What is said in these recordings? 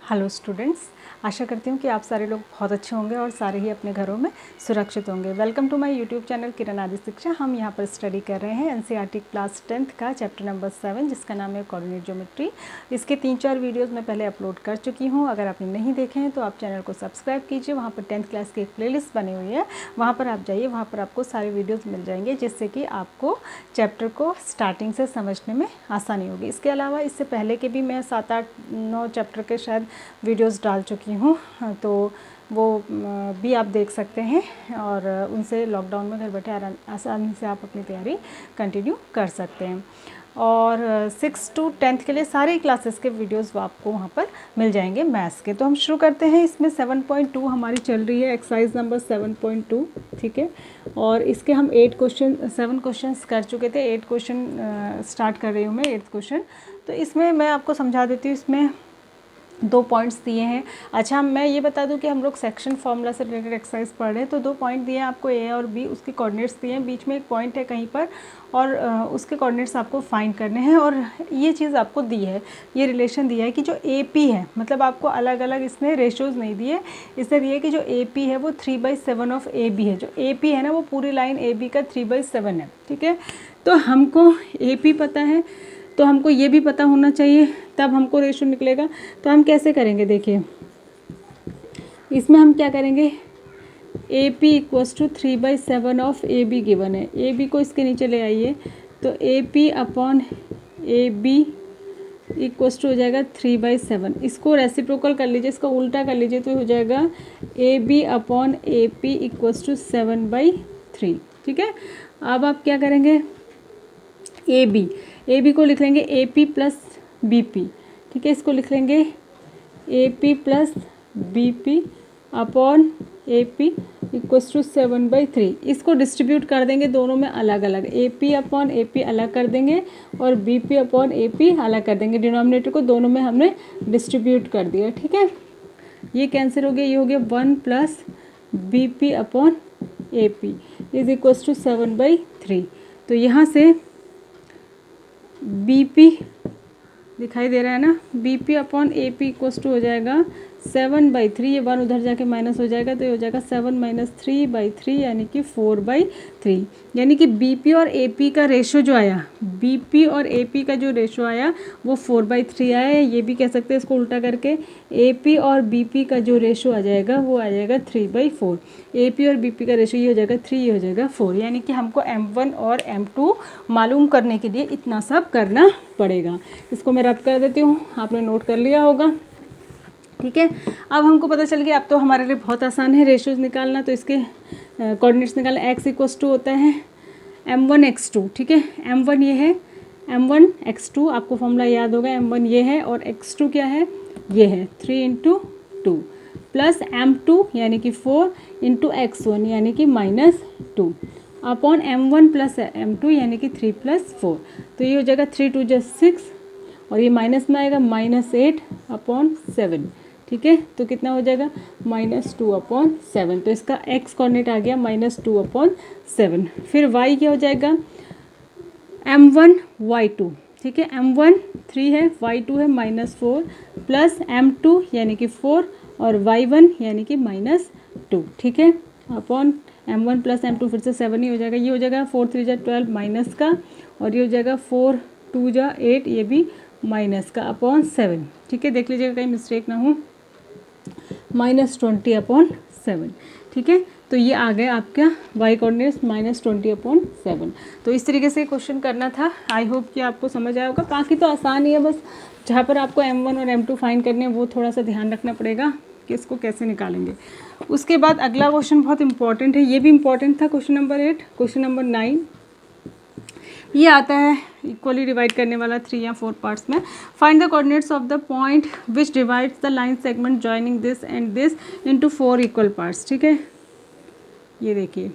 Hello students, आशा करती हूँ कि आप सारे लोग बहुत अच्छे होंगे और सारे ही अपने घरों में सुरक्षित होंगे। Welcome to my YouTube channel Kiran आदि शिक्षा। हम यहाँ पर स्टडी कर रहे हैं एनसीईआरटी क्लास 10th का चैप्टर नंबर 7 जिसका नाम है कोऑर्डिनेट ज्योमेट्री। इसके 3-4 वीडियोज़ मैं पहले अपलोड कर चुकी हूँ। अगर आपने नहीं देखे हैं तो आप चैनल को सब्सक्राइब कीजिए। वहाँ पर 10th क्लास की एक प्लेलिस्ट बनी हुई है, वहाँ पर आप जाइए, वहाँ पर आपको सारे वीडियोज़ मिल जाएंगे जिससे कि आपको चैप्टर को स्टार्टिंग से समझने में आसानी होगी। इसके अलावा इससे पहले के भी मैं 7-8-9 चैप्टर के शायद वीडियोस डाल चुकी हूँ, तो वो भी आप देख सकते हैं और उनसे लॉकडाउन में घर बैठे आसानी से आप अपनी तैयारी कंटिन्यू कर सकते हैं। और 6 to 10th के लिए सारे क्लासेस के वीडियोस वो आपको वहाँ पर मिल जाएंगे मैथ्स के। तो हम शुरू करते हैं। इसमें 7.2 हमारी चल रही है, एक्सरसाइज नंबर 7.2, ठीक है। और इसके हम 7 क्वेश्चंस कर चुके थे। 8 क्वेश्चन स्टार्ट कर रही हूँ मैं, 8th क्वेश्चन। तो इसमें मैं आपको समझा देती हूँ। इसमें 2 पॉइंट्स दिए हैं। अच्छा, मैं ये बता दूं कि हम लोग सेक्शन फार्मूला से रिलेटेड एक्सरसाइज पढ़ रहे हैं। तो 2 पॉइंट दिए हैं आपको, ए और बी, उसके कोऑर्डिनेट्स दिए हैं। बीच में एक पॉइंट है कहीं पर और उसके कोऑर्डिनेट्स आपको फाइंड करने हैं। और ये चीज़ आपको दी है, ये रिलेशन दिया है कि जो ए पी है, मतलब आपको अलग अलग इसने रेशोज़ नहीं दिए। इसने दिए कि जो ए पी है वो 3/7 ऑफ ए बी है। जो ए पी है ना, वो पूरी लाइन ए बी का 3/7 है, ठीक है। तो हमको ए पी पता है, तो हमको ये भी पता होना चाहिए, तब हमको रेशो निकलेगा। तो हम कैसे करेंगे, देखिए इसमें हम क्या करेंगे, A P equals to 3/7 of A B given है। ए बी को इसके नीचे ले आइए, तो A P upon A B equals to हो जाएगा 3/7। इसको रेसिप्रोकल कर लीजिए, इसका उल्टा कर लीजिए, तो हो जाएगा A B upon A P equals to 7/3, ठीक है। अब आप क्या करेंगे, ए बी को लिख लेंगे A P plus B P, ठीक है। इसको लिख लेंगे A P plus B P upon A P equals to 7/3। इसको डिस्ट्रीब्यूट कर देंगे दोनों में अलग अलग, A P upon A P अलग कर देंगे और B P upon A P अलग कर देंगे। डिनोमिनेटर को दोनों में हमने डिस्ट्रीब्यूट कर दिया, ठीक है। ये कैंसिल हो गया, ये हो गया 1 plus B P upon A P is equals to 7/3। तो यहाँ से बी पी दिखाई दे रहा है ना, B P upon A P equals to हो जाएगा 7/3। ये 1 उधर जाके माइनस हो जाएगा, तो ये हो जाएगा 7 - 3/3 यानी कि 4/3। यानी कि बी पी और ए पी का रेशो जो आया, बी पी और ए पी का जो रेशो आया वो 4/3 आया है। ये भी कह सकते हैं इसको उल्टा करके, ए पी और बी पी का जो रेशो आ जाएगा वो आ जाएगा 3/4। ए पी और बी पी का रेशो ये हो जाएगा 3, ये हो जाएगा 4। यानी कि हमको M1 और M2 मालूम करने के लिए इतना सब करना पड़ेगा। इसको मैं रब कर देती हूँ, आपने नोट कर लिया होगा, ठीक है। अब हमको पता चल गया, अब तो हमारे लिए बहुत आसान है रेशोज़ निकालना। तो इसके कोऑर्डिनेट्स निकालना, x इक्वल्स टू होता है m1x2, ठीक है। m1 ये है, m1x2 आपको फॉर्मूला याद होगा, m1 ये है और x2 क्या है, ये है 3 × 2 प्लस m2 यानी कि 4 × x1 यानी कि -2 अपॉन m1 प्लस m2 यानी कि 3 + 4। तो ये हो जाएगा 3 × 2 = 6 और ये माइनस में आएगा -8/7, ठीक है। तो कितना हो जाएगा -2/7। तो इसका x कोऑर्डिनेट आ गया -2/7। फिर y क्या हो जाएगा, m1 y2, ठीक है। m1 3 है, y2 है -4 प्लस m2 यानी कि 4 और y1 यानी कि -2, ठीक है। अपॉन m1 प्लस m2 फिर से 7 ही हो जाएगा। ये हो जाएगा 4 × 3 = 12 माइनस का, और ये हो जाएगा 4 × 2 = 8, ये भी माइनस का अपॉन 7, ठीक है। देख लीजिएगा कहीं मिस्टेक ना हो, -20/7, ठीक है। तो ये आ गया आपका y कोऑर्डिनेट्स -20/7। तो इस तरीके से क्वेश्चन करना था। आई होप कि आपको समझ आया होगा। बाकी तो आसान ही है, बस जहाँ पर आपको M1 और M2 फाइंड करने हैं वो थोड़ा सा ध्यान रखना पड़ेगा कि इसको कैसे निकालेंगे। उसके बाद अगला क्वेश्चन बहुत इंपॉर्टेंट है, ये भी इंपॉर्टेंट था, क्वेश्चन नंबर 8। क्वेश्चन नंबर 9 ये आता है इक्वली डिवाइड करने वाला 3 या 4 पार्ट्स में। Find the coordinates of the point which divides the line segment joining this and this into 4 equal parts, ठीक है। ये देखिए,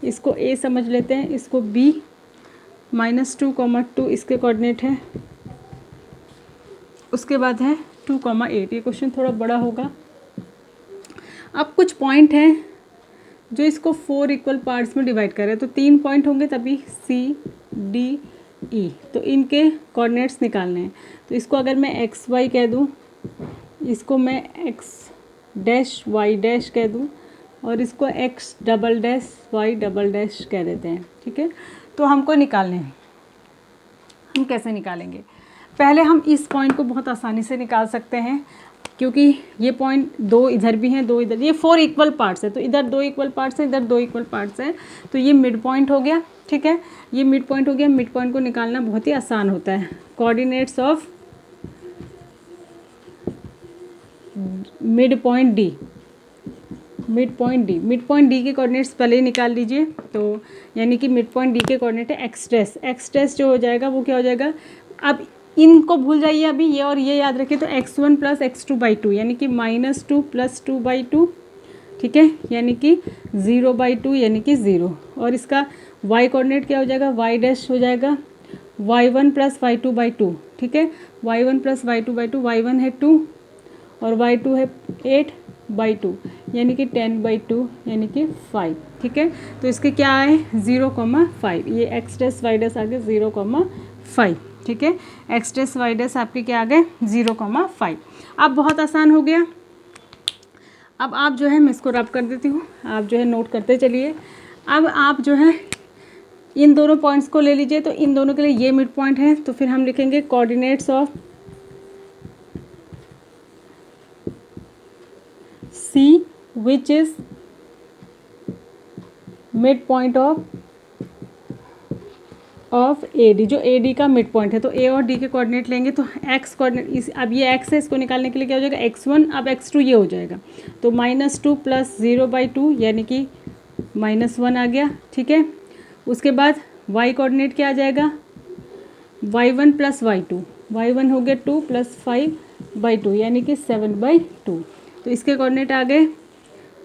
इसको A समझ लेते हैं, इसको B, -2, 2 इसके कोऑर्डिनेट है, उसके बाद है 2, 8। ये क्वेश्चन थोड़ा बड़ा होगा। अब कुछ पॉइंट हैं जो इसको 4 इक्वल पार्ट्स में डिवाइड कर रहे हैं, तो 3 पॉइंट होंगे तभी C, D, E। तो इनके कोऑर्डिनेट्स निकालने हैं। तो इसको अगर मैं XY कह दूँ इसको मैं एक्स डैश वाई डैश कह दूँ और इसको X double dash Y double dash कह देते हैं, ठीक है। तो हमको निकालने हैं, हम कैसे निकालेंगे? पहले हम इस पॉइंट को बहुत आसानी से निकाल सकते हैं, क्योंकि ये पॉइंट दो इधर भी हैं, दो इधर, ये 4 इक्वल पार्ट्स है, तो इधर 2 इक्वल पार्ट्स हैं, इधर 2 इक्वल पार्ट्स हैं, तो ये मिड पॉइंट हो गया, ठीक है। ये मिड पॉइंट हो गया। मिड पॉइंट को निकालना बहुत ही आसान होता है। Coordinates of mid point D, mid point D के कोऑर्डिनेट्स पहले ही निकाल लीजिए। तो यानी कि मिड पॉइंट डी के कोऑर्डिनेट है एक्स डैश जो हो जाएगा वो क्या हो जाएगा, अब इनको भूल जाइए अभी, ये और ये याद रखिए। तो x1 प्लस x2/2 यानी कि -2 + 2/2, ठीक है, यानी कि 0/2 यानी कि 0। और इसका y कोऑर्डिनेट क्या हो जाएगा, y डैश हो जाएगा y1 + y2/2, ठीक है, y1 + y2/2, y1 है 2 और y2 है 8/2 यानी कि 10/2 यानी कि 5, ठीक है। तो इसके क्या आए 0,5, ये x डैश y डैश आ गए 0,5, ठीक है। x डैश y डैश आपके क्या आ गए 0,5। अब बहुत आसान हो गया। अब आप जो है, मैं इसको रब कर देती हूँ, आप जो है नोट करते चलिए। अब आप जो है इन दोनों पॉइंट्स को ले लीजिए, तो इन दोनों के लिए ये मिड पॉइंट है, तो फिर हम लिखेंगे coordinates of C which is mid point of AD, जो AD का मिड पॉइंट है। तो A और D के कोऑर्डिनेट लेंगे, तो x कोऑर्डिनेट, अब ये x है, इसको निकालने के लिए क्या हो जाएगा x1, अब x2 ये हो जाएगा, तो -2 + 0/2 यानी कि -1 आ गया, ठीक है। उसके बाद y कोऑर्डिनेट क्या आ जाएगा y1 + y2, y1 हो गया 2 + 5/2 यानी कि 7/2, तो इसके कोऑर्डिनेट आ गए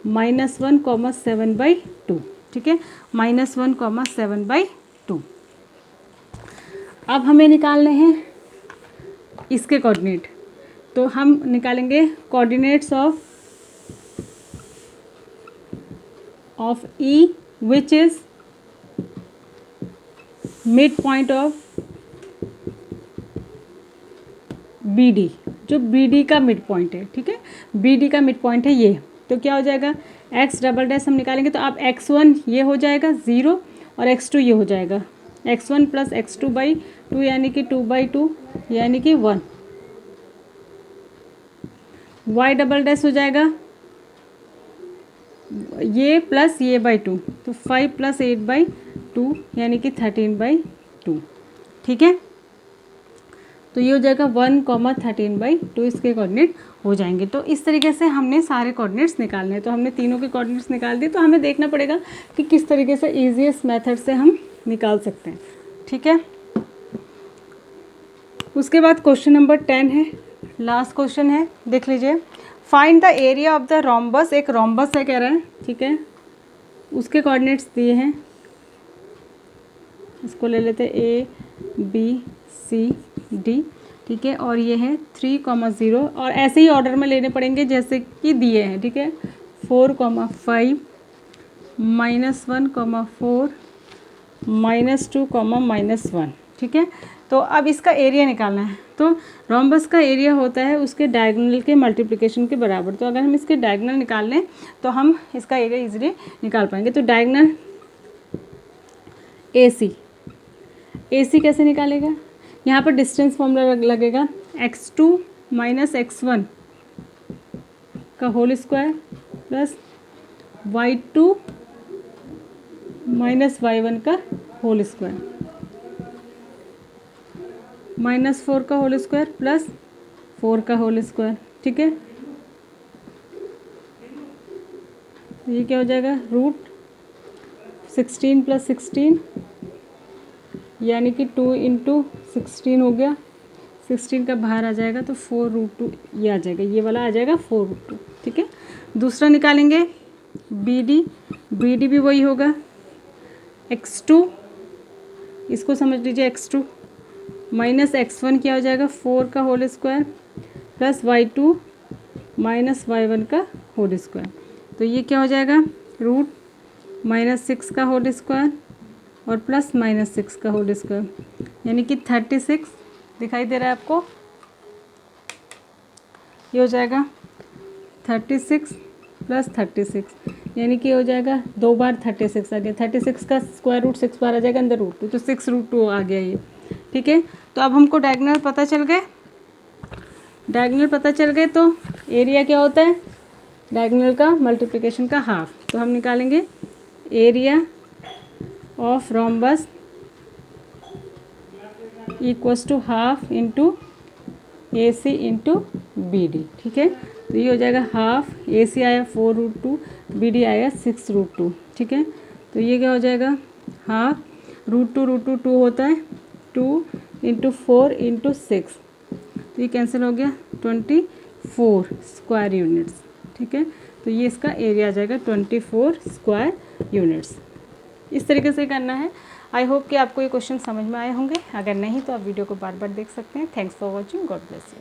-1, 7/2, ठीक है, -1, 7/2। अब हमें निकालने हैं इसके कोऑर्डिनेट, तो हम निकालेंगे coordinates of E which is mid point of BD, जो BD का मिड पॉइंट है, ठीक है, BD का मिड पॉइंट है ये। तो क्या हो जाएगा x डबल डैश हम निकालेंगे, तो अब x1 ये हो जाएगा 0 और x2 ये हो जाएगा x1 + x2/2 यानी कि 2/2 यानी कि 1, y डबल डैश हो जाएगा ये प्लस ये /2, तो 5 + 8/2 यानी कि 13/2, ठीक है। तो ये हो जाएगा 1, 13/2 इसके कोऑर्डिनेट हो जाएंगे। तो इस तरीके से हमने सारे कोऑर्डिनेट्स निकालने हैं। तो हमने तीनों के कोऑर्डिनेट्स निकाल दिए, तो हमें देखना पड़ेगा कि किस तरीके से ईजीएस्ट मेथड से हम निकाल सकते हैं, ठीक है। उसके बाद क्वेश्चन नंबर 10 है, लास्ट क्वेश्चन है, देख लीजिए। Find the area of the rhombus, एक रोम्बस है कह रहे हैं, ठीक है, उसके कोऑर्डिनेट्स दिए हैं, इसको ले लेते हैं ABCD, ठीक है, और ये है 3,0 और ऐसे ही ऑर्डर में लेने पड़ेंगे जैसे कि दिए हैं, ठीक है, 4,5 -1,4 -2, -1, ठीक है। तो अब इसका एरिया निकालना है। तो रोम्बस का एरिया होता है उसके डायगोनल के मल्टीप्लिकेशन के बराबर। तो अगर हम इसके डायगोनल निकाल लें तो हम इसका एरिया इजीली निकाल पाएंगे। तो डायगोनल AC कैसे निकालेगा, यहाँ पर डिस्टेंस फॉर्मूला लगेगा x2 - x1 का whole square plus y2 - y1 का होल स्क्वायर, -4 का होल स्क्वायर प्लस 4 का होल स्क्वायर, ठीक है। ये क्या हो जाएगा √16 + 16 यानी कि 2 × 16 हो गया, 16 का बाहर आ जाएगा तो 4√2 ये आ जाएगा, ये वाला आ जाएगा 4√2, ठीक है। दूसरा निकालेंगे BD भी वही होगा x2, इसको समझ लीजिए x2 - x1 क्या हो जाएगा 4 का whole square plus y2 - y1 का होल स्क्वायर, तो ये क्या हो जाएगा √-6 का होल स्क्वायर और प्लस -6 का होल स्क्वायर यानी कि 36 दिखाई दे रहा है आपको, ये हो जाएगा 36 प्लस 36, यानी कि हो जाएगा 2 बार 36 आ गया, 36 का स्क्वायर रूट 6 बार आ जाएगा अंदर √2, तो 6√2 आ गया ये। ठीक है, तो अब हमको डायगोनल पता चल गए, डायगोनल पता चल गए तो एरिया क्या होता है, डायगोनल का मल्टीप्लिकेशन का हाफ, तो हम निकालेंगे area of rhombus equals to half into AC into BD। ठीक है, तो ये हो जाएगा हाफ, AC आया 4√2, BD आया 6√2। ठीक है, तो ये क्या हो जाएगा, हाफ √2 2 होता है, 2 इंटू 4 इंटू 6, तो ये कैंसिल हो गया, 24 स्क्वायर यूनिट्स। ठीक है, तो ये इसका एरिया आ जाएगा 24 स्क्वायर यूनिट्स। इस तरीके से करना है। आई होप कि आपको ये क्वेश्चन समझ में आए होंगे, अगर नहीं तो आप वीडियो को बार बार देख सकते हैं। Thanks for watching, God bless you.